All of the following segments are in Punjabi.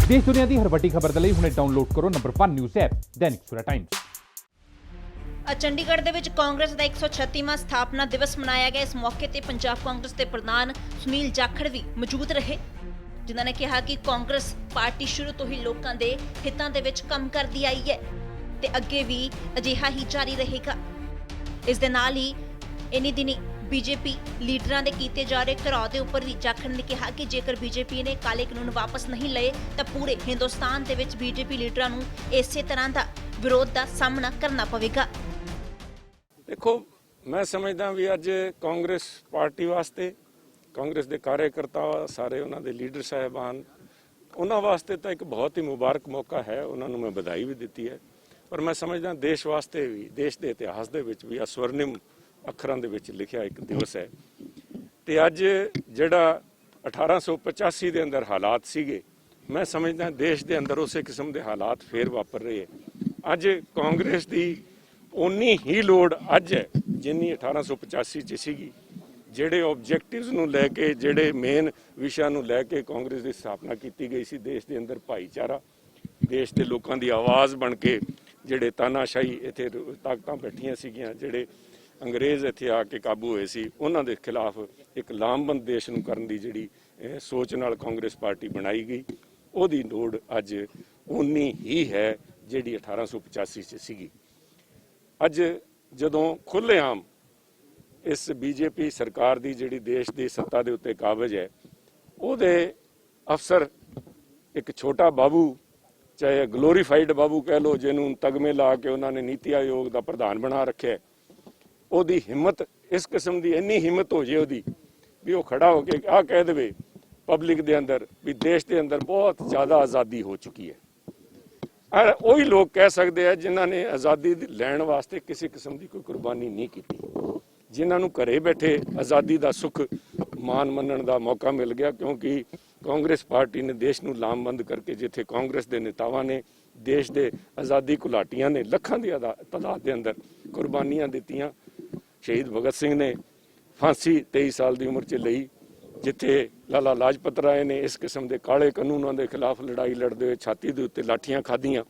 देश दुनिया की हर वड्डी खबर ਦੇ ਲਈ ਹੁਣੇ ਡਾਊਨਲੋਡ ਕਰੋ number 1 news app Dainik Savera Times. Chandigarh ਦੇ ਵਿੱਚ ਕਾਂਗਰਸ ਦਾ 136ਵਾਂ ਸਥਾਪਨਾ ਦਿਵਸ ਮਨਾਇਆ ਗਿਆ। ਇਸ ਮੌਕੇ ਤੇ ਪੰਜਾਬ ਕਾਂਗਰਸ ਦੇ ਪ੍ਰਧਾਨ ਸੁਨੀਲ ਜਾਖੜ ਵੀ ਮੌਜੂਦ ਰਹੇ, ਜਿਨ੍ਹਾਂ ਨੇ ਕਿਹਾ ਕਿ ਕਾਂਗਰਸ ਪਾਰਟੀ ਸ਼ੁਰੂ ਤੋਂ ਹੀ ਲੋਕਾਂ ਦੇ ਹਿੱਤਾਂ ਦੇ ਵਿੱਚ ਕੰਮ ਕਰਦੀ ਆਈ ਹੈ ਤੇ ਅੱਗੇ ਵੀ ਅਜਿਹਾ ਹੀ ਜਾਰੀ ਰਹੇਗਾ। ਇਸ ਦੇ ਨਾਲ ਹੀ ਇਨੀ ਦਿਨੀ बीजेपी लीडरां दे कीते जा रहे घराव के उपर भी जाखड़ ने कहा कि जेकर बीजेपी ने काले कानून वापस नहीं लए तो पूरे हिंदुस्तान दे विच बीजेपी लीडरां नूं इसे तरह का विरोध का सामना करना पवेगा। देखो, मैं समझदा भी अज कांग्रेस पार्टी वास्ते कांग्रेस के कार्यकर्ता सारे उन्होंने लीडर साहबान उन्होंने वास्ते तो एक बहुत ही मुबारक मौका है। उन्होंने मैं बधाई भी दी है, पर मैं समझदा देश वास्ते भी देश के इतिहास के भी आ स्वर्णिम ਅੱਖਰਾਂ ਦੇ ਵਿੱਚ ਲਿਖਿਆ ਇੱਕ ਦਿਵਸ ਹੈ। ਤੇ ਅੱਜ ਜਿਹੜਾ 1885 ਦੇ ਅੰਦਰ ਹਾਲਾਤ ਸੀਗੇ, ਮੈਂ ਸਮਝਦਾ ਦੇਸ਼ ਦੇ ਅੰਦਰ ਉਸੇ ਕਿਸਮ ਦੇ ਹਾਲਾਤ ਫੇਰ ਵਾਪਰ ਰਹੇ ਹੈ। ਅੱਜ ਕਾਂਗਰਸ ਦੀ ਉਨੀ ਹੀ ਲੋੜ ਅੱਜ ਹੈ ਜਿੰਨੀ 1885 ਚ ਸੀਗੀ। ਜਿਹੜੇ ਆਬਜੈਕਟਿਵਸ ਨੂੰ ਲੈ ਕੇ, ਜਿਹੜੇ ਮੇਨ ਵਿਸ਼ਿਆਂ ਨੂੰ ਲੈ ਕੇ ਕਾਂਗਰਸ ਦੀ ਸਥਾਪਨਾ ਕੀਤੀ ਗਈ ਸੀ, ਦੇਸ਼ ਦੇ ਅੰਦਰ ਭਾਈਚਾਰਾ, ਦੇਸ਼ ਦੇ ਲੋਕਾਂ ਦੀ ਆਵਾਜ਼ ਬਣ ਕੇ ਜਿਹੜੇ ਤਾਨਾਸ਼ਾਹੀ ਇੱਥੇ ਤਾਕਤਾਂ ਬੈਠੀਆਂ ਸੀਗੀਆਂ, ਜਿਹੜੇ अंग्रेज इत्थे आके काबू होए सी, उन्हां दे खिलाफ एक लामबंद देश नूं करन दी जिहड़ी सोच नाल कांग्रेस पार्टी बनाई गई, उहदी लोड़ अज उन्नी ही है जिहड़ी 1885 च सीगी। अज जदों खुलेआम इस बीजेपी सरकार दी जिहड़ी देश दी सत्ता दे उत्ते काबज है, उहदे अफसर एक छोटा बाबू, चाहे ग्लोरीफाइड बाबू कह लो, जिन्हों तगमे ला के उन्होंने नीति आयोग का प्रधान बना रखे, ਉਹਦੀ ਹਿੰਮਤ ਇਸ ਕਿਸਮ ਦੀ ਇੰਨੀ ਹਿੰਮਤ ਹੋ ਜੇ ਉਹਦੀ ਵੀ ਉਹ ਖੜਾ ਹੋ ਕੇ ਆਹ ਕਹਿ ਦੇਵੇ ਪਬਲਿਕ ਦੇ ਅੰਦਰ ਵੀ ਦੇਸ਼ ਦੇ ਅੰਦਰ ਬਹੁਤ ਜ਼ਿਆਦਾ ਆਜ਼ਾਦੀ ਹੋ ਚੁੱਕੀ ਹੈ। ਉਹੀ ਲੋਕ ਕਹਿ ਸਕਦੇ ਆ ਜਿਨ੍ਹਾਂ ਨੇ ਆਜ਼ਾਦੀ ਲੈਣ ਵਾਸਤੇ ਕਿਸੇ ਕਿਸਮ ਦੀ ਕੋਈ ਕੁਰਬਾਨੀ ਨਹੀਂ ਕੀਤੀ, ਜਿਨ੍ਹਾਂ ਨੂੰ ਘਰੇ ਬੈਠੇ ਆਜ਼ਾਦੀ ਦਾ ਸੁੱਖ ਮਾਣ ਮੰਨਣ ਦਾ ਮੌਕਾ ਮਿਲ ਗਿਆ, ਕਿਉਂਕਿ ਕਾਂਗਰਸ ਪਾਰਟੀ ਨੇ ਦੇਸ਼ ਨੂੰ ਲਾਮਬੰਦ ਕਰਕੇ, ਜਿੱਥੇ ਕਾਂਗਰਸ ਦੇ ਨੇਤਾਵਾਂ ਨੇ ਦੇਸ਼ ਦੇ ਆਜ਼ਾਦੀ ਘੁਲਾਟੀਆਂ ਨੇ ਲੱਖਾਂ ਦੀ ਤਾਦਾਦ ਦੇ ਅੰਦਰ ਕੁਰਬਾਨੀਆਂ ਦਿੱਤੀਆਂ। शहीद भगत सिंह ने फांसी 23 साल की उम्र च लई, जिथे लाला लाजपत राय ने इस किस्म के काले कानूनों के खिलाफ लड़ाई लड़ते हुए छाती के उत्ते लाठियां खाधियां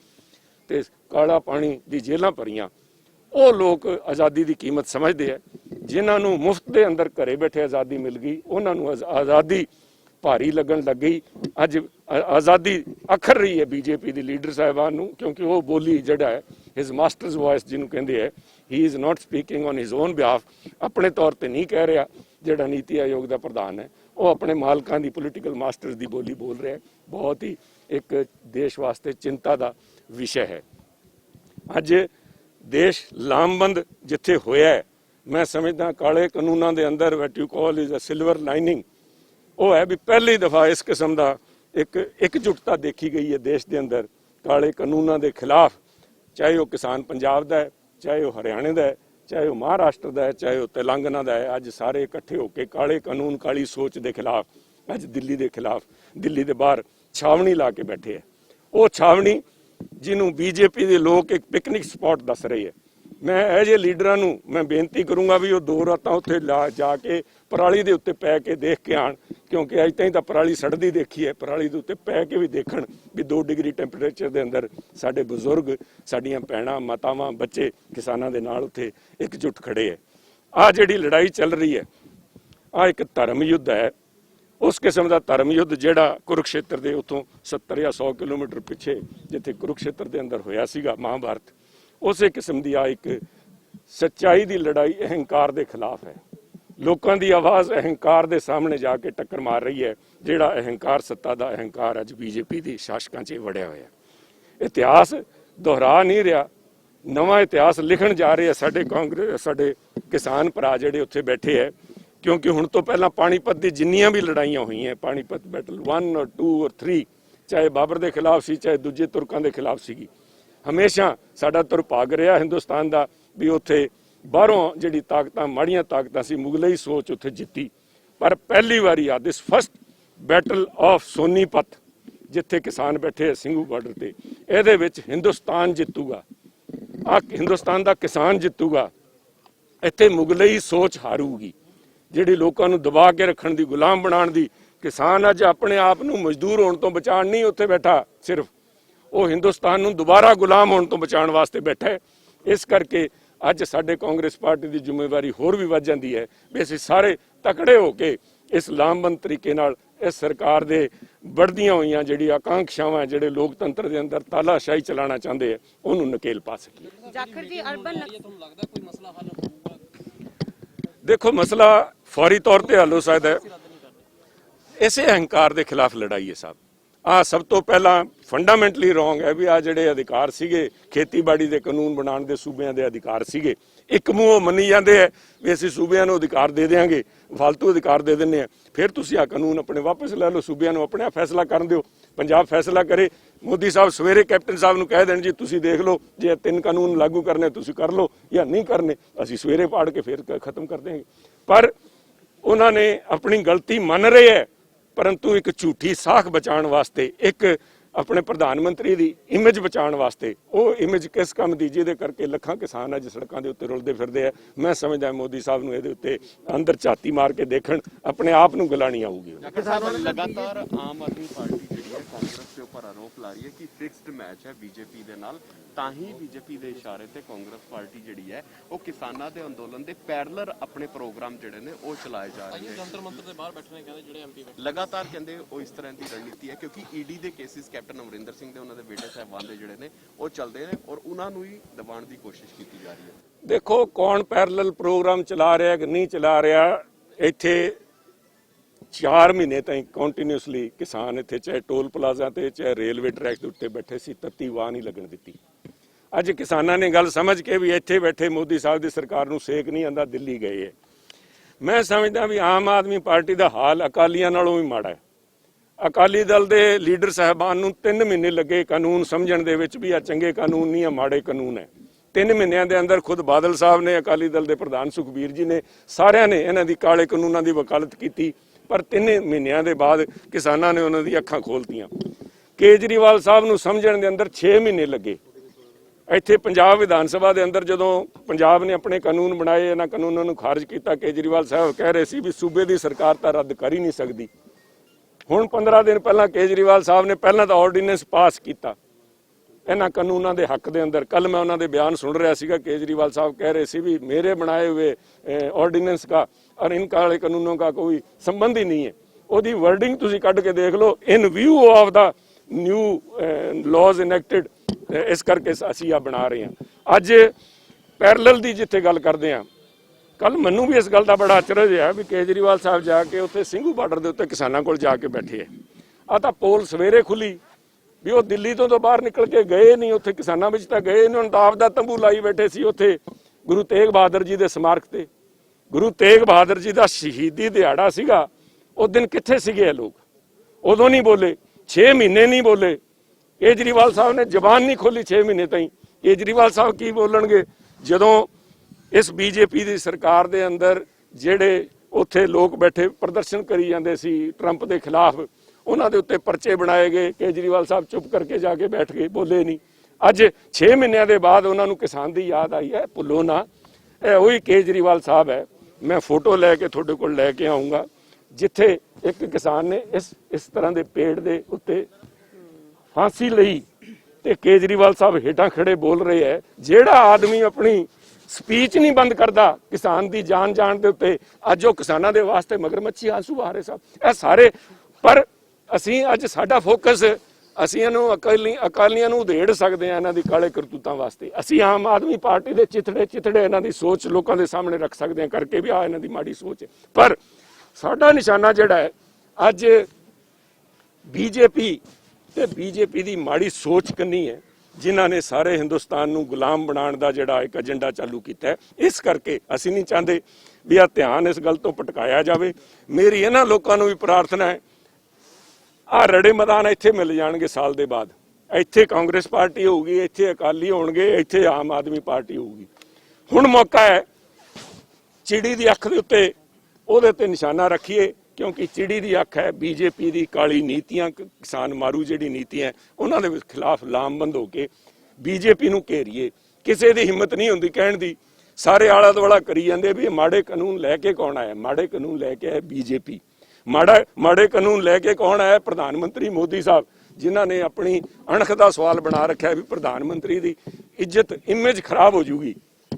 ते काला पानी दी जेलां भरियां। वो लोग आज़ादी की कीमत समझते हैं, जिन्होंने मुफ्त के अंदर घरे बैठे आज़ादी मिल गई, उन्होंने आज़ादी भारी लगन लग गई। अज आज़ादी अखर रही है बीजेपी की लीडर साहबान नूं, क्योंकि वो बोली जिहड़ा है हिज मास्टर्स वॉइस जिन्होंने कहते हैं, he is not speaking on his own behalf, अपने तौर पर नहीं कह रहा। जिहड़ा नीति आयोग का प्रधान है वो अपने मालकां की पोलिटिकल मास्टर्स की बोली बोल रहा है। बहुत ही एक देश वास्ते चिंता का विषय है। अज देश लामबंद जिथे होया है, मैं समझदा काले कानूनों के अंदर what you call is a silver lining, वो है भी पहली दफा इस किस्म का एक एकजुटता देखी गई है देश के अंदर काले कानूनों के खिलाफ। चाहे वह किसान पंजाब का है, चाहे वह हरियाणे का है, चाहे वह महाराष्ट्र का है, चाहे वह तेलंगाना का है, अज सारे इकट्ठे होकर काले कानून काली सोच के खिलाफ अज दिल्ली के खिलाफ दिल्ली के बाहर छावनी ला के बैठे है। वो छावनी जिन्हों बीजेपी के लोग एक पिकनिक स्पॉट दस रहे है। मैं एजे लीडरां नूं मैं बेनती करूँगा भी वो 2 रातां उत्थे ला जाके पराली दे उत्ते पै के देख के आण, क्योंकि अज ताईं तां पराली सड़दी देखी है, पराली दे उत्ते पै के भी देखण भी 2 डिग्री टैंपरेचर के अंदर साडे बजुर्ग, साडियां भैणां, मातावां, बच्चे किसानां दे नाल उत्थे एकजुट खड़े है। आ जिहड़ी लड़ाई चल रही है, आ एक धर्म युद्ध है। उस किस्म का धर्म युद्ध जिहड़ा कुरुक्षेत्र के उत्थों 70 या 100 किलोमीटर पिछे जिथे कुरुक्षेत्र के अंदर होया सीगा महाभारत, उस किस्म की आ एक सच्चाई की लड़ाई अहंकार के खिलाफ है। लोगों की आवाज़ अहंकार के सामने जाके टक्कर मार रही है, जिहड़ा अहंकार सत्ता का अहंकार अज बीजेपी की शासकों च वड़िया होया। इतिहास दोहरा नहीं रहा, नवा इतिहास लिखण जा रहे हैं साडे कांग्रेस साडे किसान भरा जिहड़े उत्थे बैठे है, क्योंकि हुण तो पहला पानीपत की जिन्नियां भी लड़ाइयां हुई हैं, पानीपत बैटल 1 और 2 और 3, चाहे बाबर के खिलाफ सी, चाहे दूजे तुर्कों के खिलाफ सी, हमेशा साडा दुर्भाग रहा हिंदुस्तान का भी उत्थे बाहरों जिहड़ी ताकतां माड़ियां ताकतां सी, मुगलई सोच उत्थे जित्ती। पर पहली बारी आ this first battle of Sonipat जिथे किसान बैठे सिंघू बॉर्डर से, इहदे विच हिंदुस्तान जितूगा, आ हिंदुस्तान का किसान जितूगा। इत्थे मुगलई सोच हारूगी जिहड़ी लोकां नूं दबा के रखण दी, गुलाम बनाउण दी ਕਿਸਾਨ ਅੱਜ ਆਪਣੇ ਆਪ ਨੂੰ ਮਜ਼ਦੂਰ ਹੋਣ ਤੋਂ ਬਚਾਉਣ ਨਹੀਂ ਉੱਥੇ ਬੈਠਾ, ਸਿਰਫ ਉਹ ਹਿੰਦੁਸਤਾਨ ਨੂੰ ਦੁਬਾਰਾ ਗੁਲਾਮ ਹੋਣ ਤੋਂ ਬਚਾਉਣ ਵਾਸਤੇ ਬੈਠਾ ਹੈ। ਇਸ ਕਰਕੇ ਅੱਜ ਸਾਡੇ ਕਾਂਗਰਸ ਪਾਰਟੀ ਦੀ ਜ਼ਿੰਮੇਵਾਰੀ ਹੋਰ ਵੀ ਵੱਧ ਜਾਂਦੀ ਹੈ ਵੀ ਅਸੀਂ ਸਾਰੇ ਤਕੜੇ ਹੋ ਕੇ ਇਸ ਲਾਮਬੰਦ ਤਰੀਕੇ ਨਾਲ ਇਸ ਸਰਕਾਰ ਦੇ ਵੱਧਦੀਆਂ ਹੋਈਆਂ ਜਿਹੜੀ ਆਕਾਂਖਸ਼ਾਵਾਂ, ਜਿਹੜੇ ਲੋਕਤੰਤਰ ਦੇ ਅੰਦਰ ਤਾਲਾਸ਼ਾਹੀ ਚਲਾਉਣਾ ਚਾਹੁੰਦੇ ਆ, ਉਹਨੂੰ ਨਕੇਲ ਪਾ ਸਕੀਏ। ਜਾਖੜ ਜੀ, ਅਰਬਨ ਤੁਹਾਨੂੰ ਲੱਗਦਾ ਕੋਈ ਮਸਲਾ ਹੱਲ ਹੋਊਗਾ? ਦੇਖੋ, ਮਸਲਾ ਫੌਰੀ ਤੌਰ ਤੇ ਹੱਲ ਹੋ ਸਕਦਾ ਹੈ। ਇਸੇ ਅਹੰਕਾਰ ਦੇ ਖਿਲਾਫ ਲੜਾਈ ਹੈ ਸਾਹਿਬ। ਸਭ ਤੋਂ ਪਹਿਲਾਂ ਫੰਡਾਮੈਂਟਲੀ ਰੋਂਗ ਹੈ ਵੀ ਆ ਜਿਹੜੇ ਅਧਿਕਾਰ ਸੀਗੇ, ਖੇਤੀਬਾੜੀ ਦੇ ਕਾਨੂੰਨ ਬਣਾਉਣ ਦੇ ਸੂਬਿਆਂ ਦੇ ਅਧਿਕਾਰ ਸੀਗੇ, ਇੱਕ ਮੂੰਹ ਮੰਨੀ ਜਾਂਦੇ ਹੈ ਵੀ ਅਸੀਂ ਸੂਬਿਆਂ ਨੂੰ ਅਧਿਕਾਰ ਦੇ ਦੇਵਾਂਗੇ, ਫालतू ਅਧਿਕਾਰ ਦੇ ਦਿੰਦੇ ਆ। ਫਿਰ ਤੁਸੀਂ ਆ ਕਾਨੂੰਨ ਆਪਣੇ ਵਾਪਸ ਲੈ ਲਓ, ਸੂਬਿਆਂ ਨੂੰ ਆਪਣੇ ਆਪ ਫੈਸਲਾ ਕਰਨ ਦਿਓ। ਪੰਜਾਬ ਫੈਸਲਾ ਕਰੇ, ਮੋਦੀ ਸਾਹਿਬ ਸਵੇਰੇ ਕੈਪਟਨ ਸਾਹਿਬ ਨੂੰ ਕਹਿ ਦੇਣ ਜੀ ਤੁਸੀਂ ਦੇਖ ਲਓ, ਜੇ 3 ਕਾਨੂੰਨ ਲਾਗੂ ਕਰਨੇ ਤੁਸੀਂ ਕਰ ਲਓ ਜਾਂ ਨਹੀਂ ਕਰਨੇ, ਅਸੀਂ ਸਵੇਰੇ ਪਾੜ ਕੇ ਫਿਰ ਖਤਮ ਕਰ ਦੇਵਾਂਗੇ। ਪਰ ਉਹਨਾਂ ਨੇ ਆਪਣੀ ਗਲਤੀ ਮੰਨ ਰਹੇ ਹੈ, ਪਰੰਤੂ ਇੱਕ ਝੂਠੀ ਸਾਖ ਬਚਾਉਣ ਵਾਸਤੇ, ਇੱਕ ਆਪਣੇ ਪ੍ਰਧਾਨ ਮੰਤਰੀ ਦੀ ਇਮੇਜ ਬਚਾਉਣ ਵਾਸਤੇ, ਉਹ ਇਮੇਜ ਕਿਸ ਕੰਮ ਦੀ ਜਿਹਦੇ ਕਰਕੇ ਲੱਖਾਂ ਕਿਸਾਨ ਅੱਜ ਸੜਕਾਂ ਦੇ ਉੱਤੇ ਰੁਲਦੇ ਫਿਰਦੇ ਆ। ਮੈਂ ਸਮਝਦਾ ਮੋਦੀ ਸਾਹਿਬ ਨੂੰ ਇਹਦੇ ਉੱਤੇ ਅੰਦਰ ਝਾਤੀ ਮਾਰ ਕੇ ਦੇਖਣ, ਆਪਣੇ ਆਪ ਨੂੰ ਗਲਾਣੀ ਆਊਗੀ। ਲਗਾਤਾਰ ਆਮ ਆਦਮੀ ਪਾਰਟੀ ਜਿਹੜੀ ਹੈ ਕਾਂਗਰਸ ਦੇ ਉੱਪਰ ਆਰੋਪ ਲਾ ਰਹੀ ਹੈ ਕਿ ਫਿਕਸਡ ਮੈਚ ਹੈ ਬੀਜੇਪੀ ਦੇ ਨਾਲ, ਤਾਂ ਹੀ ਬੀਜੇਪੀ ਦੇ ਇਸ਼ਾਰੇ ਤੇ ਕਾਂਗਰਸ ਪਾਰਟੀ ਜਿਹੜੀ ਹੈ ਉਹ ਕਿਸਾਨਾਂ ਦੇ ਅੰਦੋਲਨ ਦੇ ਪੈਰਲਰ ਆਪਣੇ ਪ੍ਰੋਗਰਾਮ ਜਿਹੜੇ ਨੇ ਉਹ ਚਲਾਏ ਜਾ ਰਹੇ ਨੇ। ਜੰਤਰ ਮੰਤਰ ਦੇ ਬਾਹਰ ਬੈਠਣੇ ਕਹਿੰਦੇ ਜਿਹੜੇ ਐਮਪੀ ਲਗਾਤਾਰ ਕਹਿੰਦੇ ਉਹ ਇਸ ਤਰ੍ਹਾਂ ਦੀ ਰਣਨੀਤੀ ਹੈ, ਕਿਉਂਕਿ ਈਡੀ ਦੇ ਕੇਸਿਸ ਕੈਪਟਨ ਅਮਰਿੰਦਰ ਸਿੰਘ ਦੇ ਉਹਨਾਂ ਦੇ ਬੇਟੇ ਸਾਹਿਬਾਨ ਦੇ ਜਿਹੜੇ ਨੇ ਉਹ ਚੱਲਦੇ ਨੇ ਔਰ ਉਹਨਾਂ ਨੂੰ ਹੀ ਦਬਾਉਣ ਦੀ ਕੋਸ਼ਿਸ਼ ਕੀਤੀ ਜਾ ਰਹੀ ਹੈ। ਦੇਖੋ, ਕੌਣ ਪੈਰਲਲ ਪ੍ਰੋਗਰਾਮ ਚਲਾ ਰਿਹਾ ਕਿ ਨਹੀਂ ਚਲਾ ਰਿਹਾ, ਇੱਥੇ 4 ਮਹੀਨੇ ਤਾਈਂ ਕੰਟੀਨਿਊਸਲੀ ਕਿਸਾਨ ਇੱਥੇ ਚਾਹੇ ਟੋਲ ਪਲਾਜ਼ਾ ਤੇ ਚਾਹੇ ਰੇਲਵੇ ਟਰੈਕ ਦੇ ਉੱਤੇ ਬੈਠੇ ਸੀ, ਤੱਤੀ ਵਾਹ ਨਹੀਂ ਲੱਗਣ ਦਿੱਤੀ। ਅੱਜ ਕਿਸਾਨਾਂ ਨੇ ਗੱਲ ਸਮਝ ਕੇ ਵੀ ਇੱਥੇ ਬੈਠੇ ਮੋਦੀ ਸਾਹਿਬ ਦੀ ਸਰਕਾਰ ਨੂੰ ਸੇਕ ਨਹੀਂ ਆਂਦਾ, ਦਿੱਲੀ ਗਏ ਹੈ। ਮੈਂ ਸਮਝਦਾ ਵੀ ਆਮ ਆਦਮੀ ਪਾਰਟੀ ਦਾ ਹਾਲ ਅਕਾਲੀਆਂ ਨਾਲੋਂ ਵੀ ਮਾੜਾ ਹੈ। ਅਕਾਲੀ ਦਲ ਦੇ ਲੀਡਰ ਸਾਹਿਬਾਨ ਨੂੰ 3 ਮਹੀਨੇ ਲੱਗੇ ਕਾਨੂੰਨ ਸਮਝਣ ਦੇ ਵਿੱਚ ਵੀ ਆ ਚੰਗੇ ਕਾਨੂੰਨ ਨਹੀਂ ਆ, ਮਾੜੇ ਕਾਨੂੰਨ ਹੈ। 3 ਮਹੀਨਿਆਂ ਦੇ ਅੰਦਰ ਖੁਦ ਬਾਦਲ ਸਾਹਿਬ ਨੇ, ਅਕਾਲੀ ਦਲ ਦੇ ਪ੍ਰਧਾਨ ਸੁਖਬੀਰ ਜੀ ਨੇ, ਸਾਰਿਆਂ ਨੇ ਇਹਨਾਂ ਦੀ ਕਾਲੇ ਕਾਨੂੰਨਾਂ ਦੀ ਵਕਾਲਤ ਕੀਤੀ, ਪਰ 3 ਮਹੀਨਿਆਂ ਦੇ ਬਾਅਦ ਕਿਸਾਨਾਂ ਨੇ ਉਹਨਾਂ ਦੀ ਅੱਖਾਂ ਖੋਲਤੀਆਂ। ਕੇਜਰੀਵਾਲ ਸਾਹਿਬ ਨੂੰ ਸਮਝਣ ਦੇ ਅੰਦਰ 6 ਮਹੀਨੇ ਲੱਗੇ। ਇੱਥੇ ਪੰਜਾਬ ਵਿਧਾਨ ਸਭਾ ਦੇ ਅੰਦਰ ਜਦੋਂ ਪੰਜਾਬ ਨੇ ਆਪਣੇ ਕਾਨੂੰਨ ਬਣਾਏ, ਇਹਨਾਂ ਕਾਨੂੰਨਾਂ ਨੂੰ ਖਾਰਜ ਕੀਤਾ, ਕੇਜਰੀਵਾਲ ਸਾਹਿਬ ਕਹਿ ਰਹੇ ਸੀ ਵੀ ਸੂਬੇ ਦੀ ਸਰਕਾਰ ਤਾਂ ਰੱਦ ਕਰ ਹੀ ਨਹੀਂ ਸਕਦੀ। ਹੁਣ 15 ਦਿਨ ਪਹਿਲਾਂ ਕੇਜਰੀਵਾਲ ਸਾਹਿਬ ਨੇ ਪਹਿਲਾਂ ਤਾਂ ਆਰਡੀਨੈਂਸ ਪਾਸ ਕੀਤਾ ਇਹਨਾਂ ਕਾਨੂੰਨਾਂ ਦੇ ਹੱਕ ਦੇ ਅੰਦਰ। ਕੱਲ ਮੈਂ ਉਹਨਾਂ ਦੇ ਬਿਆਨ ਸੁਣ ਰਿਹਾ ਸੀਗਾ, ਕੇਜਰੀਵਾਲ ਸਾਹਿਬ ਕਹਿ ਰਹੇ ਸੀ ਵੀ ਮੇਰੇ ਬਣਾਏ हुए ऑर्डिनेंस का और इन काले कानूनों का कोई संबंध ही नहीं है। ਉਹਦੀ ਵਰਡਿੰਗ ਤੁਸੀਂ ਕੱਢ ਕੇ ਦੇਖ ਲਓ, in view of the new laws enacted, ਇਸ ਕਰਕੇ ਅਸੀਂ ਆ ਬਣਾ ਰਹੇ ਹਾਂ। ਅੱਜ ਪੈਰਲਲ ਦੀ ਜਿੱਥੇ ਗੱਲ ਕਰਦੇ ਹਾਂ, ਕੱਲ ਮੈਨੂੰ ਵੀ ਇਸ ਗੱਲ ਦਾ ਬੜਾ ਅਚਰਜ ਹੈ ਵੀ ਕੇਜਰੀਵਾਲ ਸਾਹਿਬ ਜਾ ਕੇ ਉੱਥੇ ਸਿੰਘੂ ਬਾਰਡਰ ਦੇ ਉੱਤੇ ਕਿਸਾਨਾਂ ਕੋਲ ਜਾ ਕੇ ਬੈਠੇ ਹੈ। ਆ ਤਾਂ ਪੋਲ ਸਵੇਰੇ ਖੁੱਲੀ ਵੀ ਉਹ ਦਿੱਲੀ ਤੋਂ ਬਾਹਰ ਨਿਕਲ ਕੇ ਗਏ ਨਹੀਂ, ਉੱਥੇ ਕਿਸਾਨਾਂ ਵਿੱਚ ਤਾਂ ਗਏ ਨਹੀਂ। ਹੁਣ ਤਾਂ ਆਪਦਾ ਤੰਬੂ ਲਾਈ ਬੈਠੇ ਸੀ ਉੱਥੇ ਗੁਰੂ ਤੇਗ ਬਹਾਦਰ ਜੀ ਦੇ ਸਮਾਰਕ ਤੇ। ਗੁਰੂ ਤੇਗ ਬਹਾਦਰ ਜੀ ਦਾ ਸ਼ਹੀਦੀ ਦਿਹਾੜਾ ਸੀਗਾ, ਉਸ ਦਿਨ ਕਿੱਥੇ ਸੀਗੇ ਲੋਕ? ਉਦੋਂ ਨਹੀਂ ਬੋਲੇ, 6 ਮਹੀਨੇ ਨਹੀਂ ਬੋਲੇ। ਕੇਜਰੀਵਾਲ ਸਾਹਿਬ ਨੇ ਜ਼ਬਾਨ ਨਹੀਂ ਖੋਲੀ 6 ਮਹੀਨੇ ਤਾਈਂ। ਕੇਜਰੀਵਾਲ ਸਾਹਿਬ ਕੀ ਬੋਲਣਗੇ ਜਦੋਂ ਇਸ ਬੀਜੇਪੀ ਦੀ ਸਰਕਾਰ ਦੇ ਅੰਦਰ ਜਿਹੜੇ ਉੱਥੇ ਲੋਕ ਬੈਠੇ ਪ੍ਰਦਰਸ਼ਨ ਕਰੀ ਜਾਂਦੇ ਸੀ ਟਰੰਪ ਦੇ ਖਿਲਾਫ, ਉਹਨਾਂ ਦੇ ਉੱਤੇ ਪਰਚੇ ਬਣਾਏ ਗਏ। ਕੇਜਰੀਵਾਲ ਸਾਹਿਬ ਚੁੱਪ ਕਰਕੇ ਜਾ ਕੇ ਬੈਠ ਗਏ, ਬੋਲੇ ਨਹੀਂ। ਅੱਜ 6 ਮਹੀਨਿਆਂ ਦੇ ਬਾਅਦ ਉਹਨਾਂ ਨੂੰ ਕਿਸਾਨ ਦੀ ਯਾਦ ਆਈ ਹੈ। ਭੁੱਲੋ ਨਾ, ਇਹ ਉਹੀ ਕੇਜਰੀਵਾਲ ਸਾਹਿਬ ਹੈ। ਮੈਂ ਫੋਟੋ ਲੈ ਕੇ ਤੁਹਾਡੇ ਕੋਲ ਲੈ ਕੇ ਆਉਂਗਾ ਜਿੱਥੇ ਇੱਕ ਕਿਸਾਨ ਨੇ ਇਸ ਤਰ੍ਹਾਂ ਦੇ ਪੇੜ ਦੇ ਉੱਤੇ ਫਾਂਸੀ ਲਈ ਤੇ ਕੇਜਰੀਵਾਲ ਸਾਹਿਬ ਹੇਠਾਂ ਖੜੇ ਬੋਲ ਰਹੇ ਹੈ। ਜਿਹੜਾ ਆਦਮੀ ਆਪਣੀ ਸਪੀਚ ਨਹੀਂ ਬੰਦ ਕਰਦਾ ਕਿਸਾਨ ਦੀ ਜਾਨ ਦੇ ਉੱਤੇ, ਅੱਜ ਉਹ ਕਿਸਾਨਾਂ ਦੇ ਵਾਸਤੇ ਮਗਰਮੱਛੀ ਆਂਸੂ ਆ ਰਹੇ ਸਾਹਿਬ। ਇਹ ਸਾਰੇ, ਪਰ ਅਸੀਂ ਅੱਜ ਸਾਡਾ ਫੋਕਸ, ਅਸੀਂ ਇਹਨੂੰ ਅਕਾਲੀਆਂ ਨੂੰ ਉਧੇੜ ਸਕਦੇ ਹਾਂ ਇਹਨਾਂ ਦੀ ਕਾਲੇ ਕਰਤੂਤਾਂ ਵਾਸਤੇ। ਅਸੀਂ ਆਮ ਆਦਮੀ ਪਾਰਟੀ ਦੇ ਚਿਤੜੇ ਇਹਨਾਂ ਦੀ ਸੋਚ ਲੋਕਾਂ ਦੇ ਸਾਹਮਣੇ ਰੱਖ ਸਕਦੇ ਹਾਂ ਕਰਕੇ ਵੀ ਆ ਇਹਨਾਂ ਦੀ ਮਾੜੀ ਸੋਚ ਹੈ। ਪਰ ਸਾਡਾ ਨਿਸ਼ਾਨਾ ਜਿਹੜਾ ਹੈ ਅੱਜ ਬੀਜੇਪੀ ਤੇ ਬੀਜੇਪੀ ਦੀ ਮਾੜੀ ਸੋਚ ਕੰਨੀ ਹੈ, ਜਿਨ੍ਹਾਂ ਨੇ ਸਾਰੇ ਹਿੰਦੁਸਤਾਨ ਨੂੰ ਗੁਲਾਮ ਬਣਾਉਣ ਦਾ ਜਿਹੜਾ ਇੱਕ ਏਜੰਡਾ ਚਾਲੂ ਕੀਤਾ ਹੈ। ਇਸ ਕਰਕੇ ਅਸੀਂ ਨਹੀਂ ਚਾਹੁੰਦੇ ਵੀ ਆ ਧਿਆਨ ਇਸ ਗੱਲ ਤੋਂ ਭਟਕਾਇਆ ਜਾਵੇ। ਮੇਰੀ ਇਹਨਾਂ ਲੋਕਾਂ ਨੂੰ ਵੀ ਪ੍ਰਾਰਥਨਾ ਹੈ, ਆ ਰੜੇ ਮੈਦਾਨ ਇੱਥੇ ਮਿਲ ਜਾਣਗੇ ਸਾਲ ਦੇ ਬਾਅਦ। ਇੱਥੇ ਕਾਂਗਰਸ ਪਾਰਟੀ ਹੋਊਗੀ, ਇੱਥੇ ਅਕਾਲੀ ਹੋਣਗੇ, ਇੱਥੇ ਆਮ ਆਦਮੀ ਪਾਰਟੀ ਹੋਊਗੀ। ਹੁਣ ਮੌਕਾ ਹੈ ਚਿੜੀ ਦੀ ਅੱਖ ਦੇ ਉੱਤੇ, ਉਹਦੇ ਤੇ ਨਿਸ਼ਾਨਾ ਰੱਖੀਏ, ਕਿਉਂਕਿ ਚਿੜੀ ਦੀ ਅੱਖ ਹੈ ਬੀਜੇਪੀ ਦੀ ਕਾਲੀ ਨੀਤੀਆਂ, ਕਿਸਾਨ ਮਾਰੂ ਜਿਹੜੀ ਨੀਤੀਆਂ, ਉਹਨਾਂ ਦੇ ਖਿਲਾਫ ਲਾਮਬੰਦ ਹੋ ਕੇ ਬੀਜੇਪੀ ਨੂੰ ਘੇਰੀਏ। ਕਿਸੇ ਦੀ ਹਿੰਮਤ ਨਹੀਂ ਹੁੰਦੀ ਕਹਿਣ ਦੀ, ਸਾਰੇ ਆਲਾ ਦੁਆਲਾ ਕਰੀ ਜਾਂਦੇ ਵੀ ਇਹ ਮਾੜੇ ਕਾਨੂੰਨ ਲੈ ਕੇ ਕੌਣ ਆਇਆ? ਮਾੜੇ ਕਾਨੂੰਨ ਲੈ ਕੇ ਆਇਆ ਬੀਜੇਪੀ। ਮਾੜੇ ਕਾਨੂੰਨ ਲੈ ਕੇ ਕੌਣ ਆਇਆ? ਪ੍ਰਧਾਨ ਮੰਤਰੀ ਮੋਦੀ ਸਾਹਿਬ, ਜਿਨ੍ਹਾਂ ਨੇ ਆਪਣੀ ਅਣਖ ਦਾ ਸਵਾਲ ਬਣਾ ਰੱਖਿਆ ਵੀ ਪ੍ਰਧਾਨ ਮੰਤਰੀ ਦੀ ਇੱਜ਼ਤ ਇਮੇਜ ਖਰਾਬ ਹੋ ਜੂਗੀ,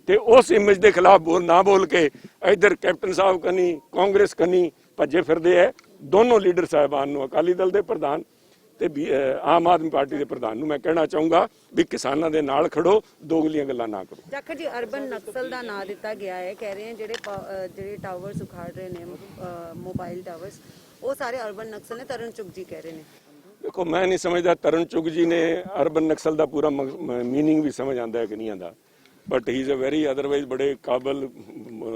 ਤੇ ਉਸ ਇਮੇਜ ਦੇ ਖਿਲਾਫ ਨਾ ਬੋਲ ਕੇ ਇੱਧਰ ਕੈਪਟਨ ਸਾਹਿਬ ਕੰਨੀ ਕਾਂਗਰਸ ਕੰਨੀ ਭੱਜੇ ਫਿਰਦੇ ਹੈ। ਦੋਨੋਂ ਲੀਡਰ ਸਾਹਿਬਾਨ ਨੂੰ, ਅਕਾਲੀ ਦਲ ਦੇ ਪ੍ਰਧਾਨ ਤੇ ਆਮ ਆਦਮੀ ਪਾਰਟੀ ਦੇ ਪ੍ਰਧਾਨ ਨੂੰ ਮੈਂ ਕਹਿਣਾ ਚਾਹੂੰਗਾ ਵੀ ਕਿਸਾਨਾਂ ਦੇ ਨਾਲ ਖੜੋ, ਦੋਗਲੀਆਂ ਗੱਲਾਂ ਨਾ ਕਰੋ। ਜਾਖੜ ਜੀ, ਅਰਬਨ ਨਕਸਲ ਦਾ ਨਾਂ ਦਿੱਤਾ ਗਿਆ ਹੈ, ਕਹਿ ਰਹੇ ਹਨ ਜਿਹੜੇ ਟਾਵਰਸ ਉਖਾੜ ਰਹੇ ਨੇ, ਮੋਬਾਈਲ ਟਾਵਰਸ, ਉਹ ਸਾਰੇ ਅਰਬਨ ਨਕਸਲ ਨੇ। ਤਰੁਣ ਚੁੱਗ ਜੀ ਕਹਿ ਰਹੇ ਨੇ। ਦੇਖੋ, ਮੈਂ ਨਹੀਂ ਸਮਝਦਾ ਤਰੁਣ ਚੁੱਗ ਜੀ ਨੇ ਅਰਬਨ ਨਕਸਲ ਦਾ ਪੂਰਾ ਮੀਨਿੰਗ ਵੀ ਸਮਝ ਆਉਂਦਾ ਹੈ ਕਿ ਨਹੀਂ ਆਉਂਦਾ, but he is a very otherwise ਬੜੇ ਕਾਬਲ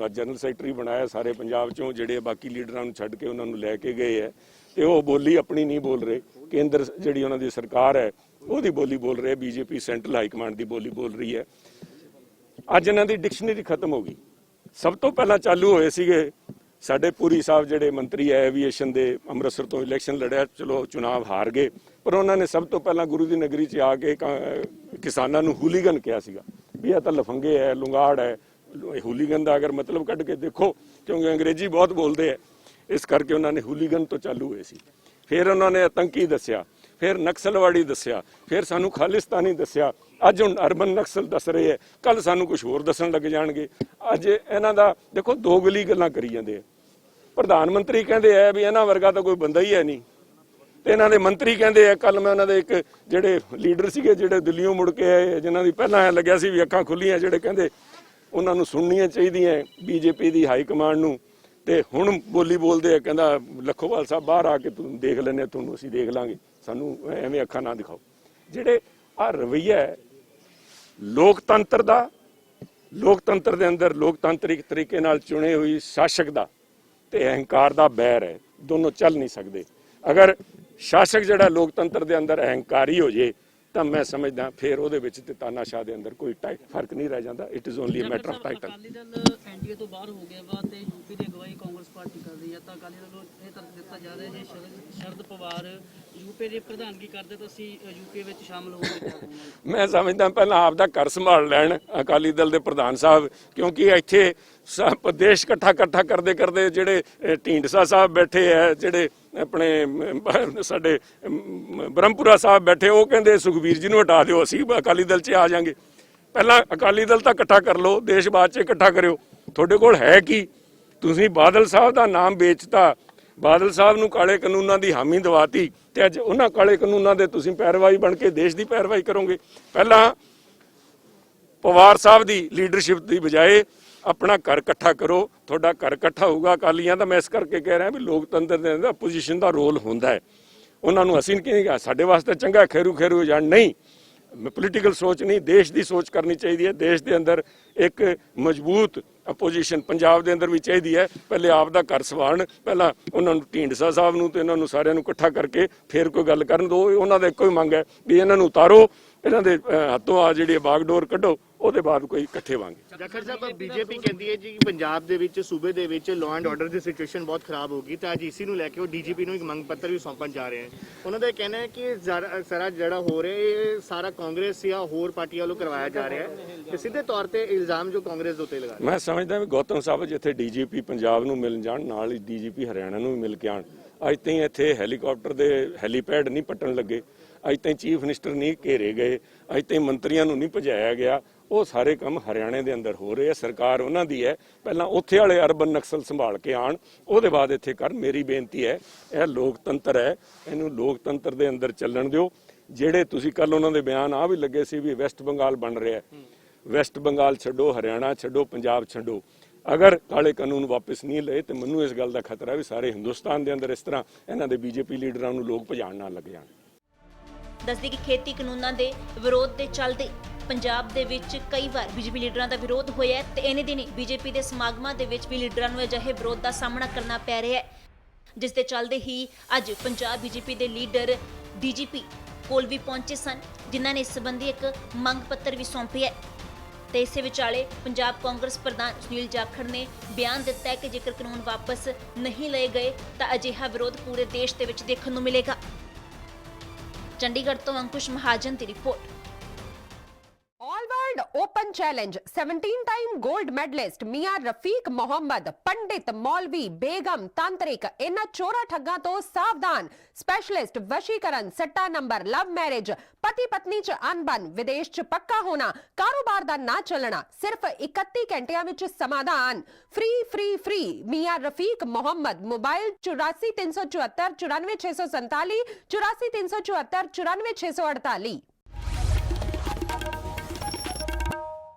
ਜਨਰਲ ਸੈਕਟਰੀ ਬਣਾਇਆ ਸਾਰੇ ਪੰਜਾਬ ਚੋਂ, ਜਿਹੜੇ ਬਾਕੀ ਲੀਡਰਾਂ ਨੂੰ ਛੱਡ ਕੇ ਉਹਨਾਂ ਨੂੰ ਲੈ ਕੇ ਗਏ ਹੈ, ਤੇ ਉਹ ਬੋਲੀ ਆਪਣੀ ਨਹੀਂ ਬੋਲ ਰਹੇ। ਕੇਂਦਰ ਜਿਹੜੀ ਉਹਨਾਂ ਦੀ ਸਰਕਾਰ ਹੈ ਉਹਦੀ ਬੋਲੀ ਬੋਲ ਰਹੇ, ਬੀਜੇਪੀ ਸੈਂਟਰਲ ਹਾਈ ਕਮਾਂਡ ਦੀ ਬੋਲੀ ਬੋਲ ਰਹੀ ਹੈ। ਅੱਜ ਇਹਨਾਂ ਦੀ ਡਿਕਸ਼ਨਰੀ ਖਤਮ ਹੋ ਗਈ। ਸਭ ਤੋਂ ਪਹਿਲਾਂ ਚਾਲੂ ਹੋਏ ਸੀਗੇ ਸਾਡੇ ਪੁਰੀ ਸਾਹਿਬ, ਜਿਹੜੇ ਮੰਤਰੀ ਹੈ ਐਵੀਏਸ਼ਨ ਦੇ, ਅੰਮ੍ਰਿਤਸਰ ਤੋਂ ਇਲੈਕਸ਼ਨ ਲੜਿਆ, ਚਲੋ ਚੁਣਾਵ ਹਾਰ ਗਏ, ਪਰ ਉਹਨਾਂ ਨੇ ਸਭ ਤੋਂ ਪਹਿਲਾਂ ਗੁਰੂ ਦੀ ਨਗਰੀ 'ਚ ਆ ਕੇ ਕਿਸਾਨਾਂ ਨੂੰ ਹੂਲੀਗਨ ਕਿਹਾ ਸੀਗਾ ਵੀ ਇਹ ਤਾਂ ਲਫੰਗੇ ਹੈ, ਲੁੰਗਾੜ ਹੈ। ਹੂਲੀਗਨ ਦਾ ਅਗਰ ਮਤਲਬ ਕੱਢ ਕੇ ਦੇਖੋ, ਕਿਉਂਕਿ ਅੰਗਰੇਜ਼ੀ ਬਹੁਤ ਬੋਲਦੇ ਹੈ, ਇਸ ਕਰਕੇ ਉਹਨਾਂ ਨੇ ਹੂਲੀਗਨ ਤੋਂ ਚਾਲੂ ਹੋਏ ਸੀ। ਫਿਰ ਉਹਨਾਂ ਨੇ ਆਤੰਕੀ ਦੱਸਿਆ, ਫਿਰ ਨਕਸਲਵਾੜੀ ਦੱਸਿਆ, ਫਿਰ ਸਾਨੂੰ ਖਾਲਿਸਤਾਨੀ ਦੱਸਿਆ, ਅੱਜ ਹੁਣ ਅਰਬਨ ਨਕਸਲ ਦੱਸ ਰਹੇ ਹੈ, ਕੱਲ ਸਾਨੂੰ ਕੁਝ ਹੋਰ ਦੱਸਣ ਲੱਗ ਜਾਣਗੇ। ਅੱਜ ਇਹਨਾਂ ਦਾ ਦੇਖੋ ਦੋਗਲੀ ਗੱਲਾਂ ਕਰੀ ਜਾਂਦੇ ਆ। ਪ੍ਰਧਾਨ ਮੰਤਰੀ ਕਹਿੰਦੇ ਆ ਵੀ ਇਹਨਾਂ ਵਰਗਾ ਤਾਂ ਕੋਈ ਬੰਦਾ ਹੀ ਹੈ ਨਹੀਂ, ਤੇ ਇਹਨਾਂ ਦੇ ਮੰਤਰੀ ਕਹਿੰਦੇ ਆ, ਕੱਲ ਮੈਂ ਉਹਨਾਂ ਦੇ ਇੱਕ ਜਿਹੜੇ ਲੀਡਰ ਸੀਗੇ ਜਿਹੜੇ ਦਿੱਲੀੋਂ ਮੁੜ ਕੇ ਆਏ, ਜਿਨ੍ਹਾਂ ਦੀ ਪਹਿਲਾਂ ਐ ਲੱਗਿਆ ਸੀ ਵੀ ਅੱਖਾਂ ਖੁੱਲੀਆਂ, ਜਿਹੜੇ ਕਹਿੰਦੇ ਉਹਨਾਂ ਨੂੰ ਸੁਣਨੀਆਂ ਚਾਹੀਦੀਆਂ ਬੀਜੇਪੀ ਦੀ ਹਾਈ ਕਮਾਂਡ ਨੂੰ, ਤੇ ਹੁਣ ਬੋਲੀ ਬੋਲਦੇ ਆ, ਕਹਿੰਦਾ ਲੱਖੋਵਾਲ ਸਾਹਿਬ ਬਾਹਰ ਆ ਕੇ ਤੁਹਾਨੂੰ ਦੇਖ ਲੈਂਦੇ, ਤੁਹਾਨੂੰ ਅਸੀਂ ਦੇਖ ਲਾਂਗੇ, ਸਾਨੂੰ ਐਵੇਂ ਅੱਖਾਂ ਨਾ ਦਿਖਾਓ। ਜਿਹੜੇ ਆ ਰਵੱਈਆ ਹੈ ਲੋਕਤੰਤਰ ਦਾ, ਲੋਕਤੰਤਰ ਦੇ ਅੰਦਰ ਲੋਕਤਾਂਤਰਿਕ ਤਰੀਕੇ ਨਾਲ ਚੁਣੇ ਹੋਈ ਸ਼ਾਸਕ ਦਾ ਤੇ ਅਹੰਕਾਰ ਦਾ ਬੈਰ ਹੈ, ਦੋਨੋਂ ਚੱਲ ਨਹੀਂ ਸਕਦੇ। ਅਗਰ ਸ਼ਾਸਕ ਜਿਹੜਾ ਲੋਕਤੰਤਰ ਦੇ ਅੰਦਰ ਅਹੰਕਾਰੀ ਹੋ ਜੇ ਤਾਂ ਮੈਂ ਸਮਝਦਾ ਫਿਰ ਉਹਦੇ ਵਿੱਚ ਤੇ ਤਾਨਾਸ਼ਾਹ ਦੇ ਅੰਦਰ ਕੋਈ ਫਰਕ ਨਹੀਂ ਰਹਿ ਜਾਂਦਾ। It is only a matter of title. Akali Dal NDA ਤੋਂ ਬਾਹਰ ਹੋ ਗਿਆ ਵਾ ਤੇ ਯੂਪੀ ਦੀ ਅਗਵਾਈ ਕਾਂਗਰਸ ਪਾਰਟੀ ਕਰ ਰਹੀ ਹੈ, ਤਾਂ ਅਕਾਲੀ ਦਲ ਨੂੰ ਇਹ ਤਰਕ ਦਿੱਤਾ ਜਾ ਰਿਹਾ ਜੇ ਸ਼ਰਦ ਪਵਾਰ ਯੂਪੀ ਦੀ ਪ੍ਰਧਾਨਗੀ ਕਰਦੇ ਤਾਂ ਅਸੀਂ ਯੂਪੀ ਵਿੱਚ ਸ਼ਾਮਲ ਹੋਵਾਂਗੇ। ਮੈਂ ਸਮਝਦਾ ਪਹਿਲਾਂ ਆਪ ਦਾ ਘਰ ਸੰਭਾਲ ਲੈਣ ਅਕਾਲੀ ਦਲ ਦੇ ਪ੍ਰਧਾਨ ਸਾਹਿਬ, ਕਿਉਂਕਿ ਇੱਥੇ ਦੇਸ਼ ਇਕੱਠਾ ਕਰਦੇ ਜਿਹੜੇ ਢੀਂਡਸਾ ਸਾਹਿਬ ਬੈਠੇ ਹੈ, ਜਿਹੜੇ ਆਪਣੇ ਸਾਡੇ ਬ੍ਰਹਮਪੁਰਾ ਸਾਹਿਬ ਬੈਠੇ, ਉਹ ਕਹਿੰਦੇ ਸੁਖਬੀਰ ਜੀ ਨੂੰ ਹਟਾ ਦਿਓ, ਅਸੀਂ ਅਕਾਲੀ ਦਲ 'ਚ ਆ ਜਾਾਂਗੇ। ਪਹਿਲਾਂ ਅਕਾਲੀ ਦਲ ਤਾਂ ਇਕੱਠਾ ਕਰ ਲਓ, ਦੇਸ਼ ਬਾਅਦ 'ਚ ਇਕੱਠਾ ਕਰਿਓ। ਤੁਹਾਡੇ ਕੋਲ ਹੈ ਕੀ? ਤੁਸੀਂ ਬਾਦਲ ਸਾਹਿਬ ਦਾ ਨਾਮ ਵੇਚਤਾ, ਬਾਦਲ ਸਾਹਿਬ ਨੂੰ ਕਾਲੇ ਕਾਨੂੰਨਾਂ ਦੀ ਹਾਮੀ ਦਵਾਤੀ, ਤੇ ਅੱਜ ਉਹਨਾਂ ਕਾਲੇ ਕਾਨੂੰਨਾਂ ਦੇ ਤੁਸੀਂ ਪੈਰਵਾਈ ਬਣ ਕੇ ਦੇਸ਼ ਦੀ ਪੈਰਵਾਈ ਕਰੋਗੇ। ਪਹਿਲਾਂ ਪਵਾਰ ਸਾਹਿਬ ਦੀ ਲੀਡਰਸ਼ਿਪ ਦੀ ਬਜਾਏ ਆਪਣਾ ਘਰ ਇਕੱਠਾ ਕਰੋ, ਤੁਹਾਡਾ ਘਰ ਇਕੱਠਾ ਹੋਊਗਾ ਅਕਾਲੀਆਂ ਦਾ। ਮੈਂ ਇਸ ਕਰਕੇ ਕਹਿ ਰਿਹਾ ਵੀ ਲੋਕਤੰਤਰ ਦੇ ਅੰਦਰ ਆਪੋਜੀਸ਼ਨ ਦਾ ਰੋਲ ਹੁੰਦਾ ਹੈ। ਉਹਨਾਂ ਨੂੰ ਅਸੀਂ ਨਹੀਂ ਕਿਹਾ ਸਾਡੇ ਵਾਸਤੇ ਚੰਗਾ ਖੈਰੂ ਜਾਣ, ਨਹੀਂ, ਪੋਲੀਟੀਕਲ ਸੋਚ ਨਹੀਂ, ਦੇਸ਼ ਦੀ ਸੋਚ ਕਰਨੀ ਚਾਹੀਦੀ ਹੈ। ਦੇਸ਼ ਦੇ ਅੰਦਰ ਇੱਕ ਮਜ਼ਬੂਤ ਆਪੋਜੀਸ਼ਨ ਪੰਜਾਬ ਦੇ ਅੰਦਰ ਵੀ ਚਾਹੀਦੀ ਹੈ। ਪਹਿਲੇ ਆਪ ਦਾ ਘਰ ਸੰਭਾਲਣ, ਪਹਿਲਾਂ ਉਹਨਾਂ ਨੂੰ ਢੀਂਡਸਾ ਸਾਹਿਬ ਨੂੰ ਤੇ ਇਹਨਾਂ ਨੂੰ ਸਾਰਿਆਂ ਨੂੰ ਇਕੱਠਾ ਕਰਕੇ ਫਿਰ ਕੋਈ ਗੱਲ ਕਰਨ ਦਿਓ। ਉਹਨਾਂ ਦਾ ਇੱਕੋ ਹੀ ਮੰਗ ਹੈ ਵੀ ਇਹਨਾਂ ਨੂੰ ਉਤਾਰੋ, ਇਹਨਾਂ ਦੇ ਹੱਥੋਂ ਆ ਜਿਹੜੀ ਬਾਗਡੋਰ ਕੱਢੋ, ਉਹਦੇ ਬਾਅਦ ਕੋਈ ਇਕੱਠੇ ਵਾਂਗੇ। ਜਾਖੜ ਸਾਹਿਬ, ਬੀਜੇਪੀ ਕਹਿੰਦੀ ਹੈ ਜੀ ਕਿ ਪੰਜਾਬ ਦੇ ਵਿੱਚ ਸੂਬੇ ਦੇ ਵਿੱਚ law and order the situation ਬਹੁਤ ਖਰਾਬ ਹੋ ਗਈ, ਤਾਂ ਅੱਜ ਇਸੀ ਨੂੰ ਲੈ ਕੇ ਉਹ ਡੀਜੀਪੀ ਨੂੰ ਇੱਕ ਮੰਗ ਪੱਤਰ ਵੀ ਸੌਂਪਣ ਜਾ ਰਹੇ ਹਨ। ਉਹਨਾਂ ਦਾ ਇਹ ਕਹਿਣਾ ਹੈ ਕਿ ਸਾਰਾ ਜਿਹੜਾ ਹੋ ਰਿਹਾ ਇਹ ਸਾਰਾ ਕਾਂਗਰਸ ਜਾਂ ਹੋਰ ਪਾਰਟੀਆਂ ਵੱਲੋਂ ਕਰਵਾਇਆ ਜਾ ਰਿਹਾ ਹੈ, ਤੇ ਸਿੱਧੇ ਤੌਰ ਤੇ ਇਲਜ਼ਾਮ ਜੋ ਕਾਂਗਰਸ ਦੇ ਉੱਤੇ ਲਗਾ ਰਹੇ। ਮੈਂ ਸਮਝਦਾ ਵੀ ਗੌਤਮ ਸਾਹਿਬ ਜਿੱਥੇ ਡੀਜੀਪੀ ਪੰਜਾਬ ਨੂੰ ਮਿਲਣ ਜਾਣ, ਨਾਲ ਹੀ ਡੀਜੀਪੀ ਹਰਿਆਣਾ ਨੂੰ ਵੀ ਮਿਲ ਕੇ ਆਉਣ। ਅੱਜ ਤਾਈਂ ਇੱਥੇ ਹੈਲੀਕਾਪਟਰ ਦੇ ਹੈਲੀਪੈਡ ਨਹੀਂ ਪੱਟਣ ਲੱਗੇ, ਅੱਜ ਤਾਈਂ ਚੀਫ ਮਿਨਿਸਟਰ ਨਹੀਂ ਘੇਰੇ ਗਏ, ਅੱਜ ਤਾਈਂ ਮੰਤਰੀਆਂ ਨੂੰ ਨਹੀਂ ਭਜਾਇਆ ਗਿਆ। ਉਹ ਸਾਰੇ ਕੰਮ ਹਰਿਆਣੇ ਦੇ ਅੰਦਰ ਹੋ ਰਹੇ ਆ, ਸਰਕਾਰ ਉਹਨਾਂ ਦੀ ਹੈ। ਪਹਿਲਾਂ ਉੱਥੇ ਵਾਲੇ ਅਰਬਨ ਨਕਸਲ ਸੰਭਾਲ ਕੇ ਆਣ, ਉਹਦੇ ਬਾਅਦ ਇੱਥੇ ਕਰ। ਮੇਰੀ ਬੇਨਤੀ ਹੈ, ਇਹ ਲੋਕਤੰਤਰ ਹੈ, ਇਹਨੂੰ ਲੋਕਤੰਤਰ ਦੇ ਅੰਦਰ ਚੱਲਣ ਦਿਓ। ਜਿਹੜੇ ਤੁਸੀਂ ਕੱਲ ਉਹਨਾਂ ਦੇ ਬਿਆਨ ਆ ਵੀ ਲੱਗੇ ਸੀ ਵੀ ਵੈਸਟ ਬੰਗਾਲ ਬਣ ਰਿਹਾ, ਵੈਸਟ ਬੰਗਾਲ ਛੱਡੋ, ਹਰਿਆਣਾ ਛੱਡੋ, ਪੰਜਾਬ ਛੱਡੋ। ਅਗਰ ਕਾਲੇ ਕਾਨੂੰਨ ਵਾਪਸ ਨਹੀਂ ਲਏ ਤੇ ਮੈਨੂੰ ਇਸ ਗੱਲ ਦਾ ਖਤਰਾ ਵੀ ਸਾਰੇ ਹਿੰਦੁਸਤਾਨ ਦੇ ਅੰਦਰ ਇਸ ਤਰ੍ਹਾਂ ਇਹਨਾਂ ਦੇ ਬੀਜੇਪੀ ਲੀਡਰਾਂ ਨੂੰ ਲੋਕ ਭਜਾਣ ਨਾ ਲੱਗ ਜਾਣ। ਦੱਸਦੀ ਕਿ ਖੇਤੀ ਕਾਨੂੰਨਾਂ ਦੇ ਵਿਰੋਧ ਦੇ ਚੱਲਦੇ ਪੰਜਾਬ ਦੇ ਵਿੱਚ ਕਈ ਵਾਰ ਬੀਜੇਪੀ ਲੀਡਰਾਂ ਦਾ ਵਿਰੋਧ ਹੋਇਆ ਹੈ, ਤੇ ਇਹਨੇ ਦਿਨੀ ਬੀਜੇਪੀ ਦੇ ਸਮਾਗਮਾਂ ਦੇ ਵਿੱਚ ਵੀ ਲੀਡਰਾਂ ਨੂੰ ਅਜਿਹੇ ਵਿਰੋਧ ਦਾ ਸਾਹਮਣਾ ਕਰਨਾ ਪੈ ਰਿਹਾ ਹੈ, ਜਿਸ ਦੇ ਚੱਲਦੇ ਹੀ ਅੱਜ ਪੰਜਾਬ ਬੀਜੇਪੀ ਦੇ ਲੀਡਰ ਡੀਜੀਪੀ ਕੋਲ ਵੀ ਪਹੁੰਚੇ ਸਨ, ਜਿਨ੍ਹਾਂ ਨੇ ਇਸ ਸੰਬੰਧੀ ਇੱਕ ਮੰਗ ਪੱਤਰ ਵੀ ਸੌਂਪਿਆ ਹੈ। ਤੇ ਇਸੇ ਵਿਚਾਲੇ ਪੰਜਾਬ ਕਾਂਗਰਸ ਪ੍ਰਧਾਨ ਸੁਨੀਲ ਜਾਖੜ ਨੇ ਬਿਆਨ ਦਿੱਤਾ ਹੈ ਕਿ ਜੇਕਰ ਕਾਨੂੰਨ ਵਾਪਸ ਨਹੀਂ ਲਏ ਗਏ ਤਾਂ ਅਜਿਹਾ ਵਿਰੋਧ ਪੂਰੇ ਦੇਸ਼ ਦੇ ਵਿੱਚ ਦੇਖਣ ਨੂੰ ਮਿਲੇਗਾ। ਚੰਡੀਗੜ੍ਹ ਤੋਂ ਅੰਕੁਸ਼ ਮਹਾਜਨ ਦੀ report. All world open challenge 17-टाइम गोल्ड मेडलिस्ट मियां रफीक मोहम्मद, पंडित, मौलवी, बेगम, तांत्रिक, इन्हां चोरा ठग्गां तो सावधान। स्पेशलिस्ट वशीकरण, सट्टा नंबर, लव मैरिज, पति पत्नी च अनबन, विदेश च पक्का होना, कारोबार दा ना चलना, सिर्फ 31 घंटियां विच समाधान। फ्री फ्री फ्री मियां रफीक मोहम्मद। मोबाइल 84 374 94 647, 84 374 94 648।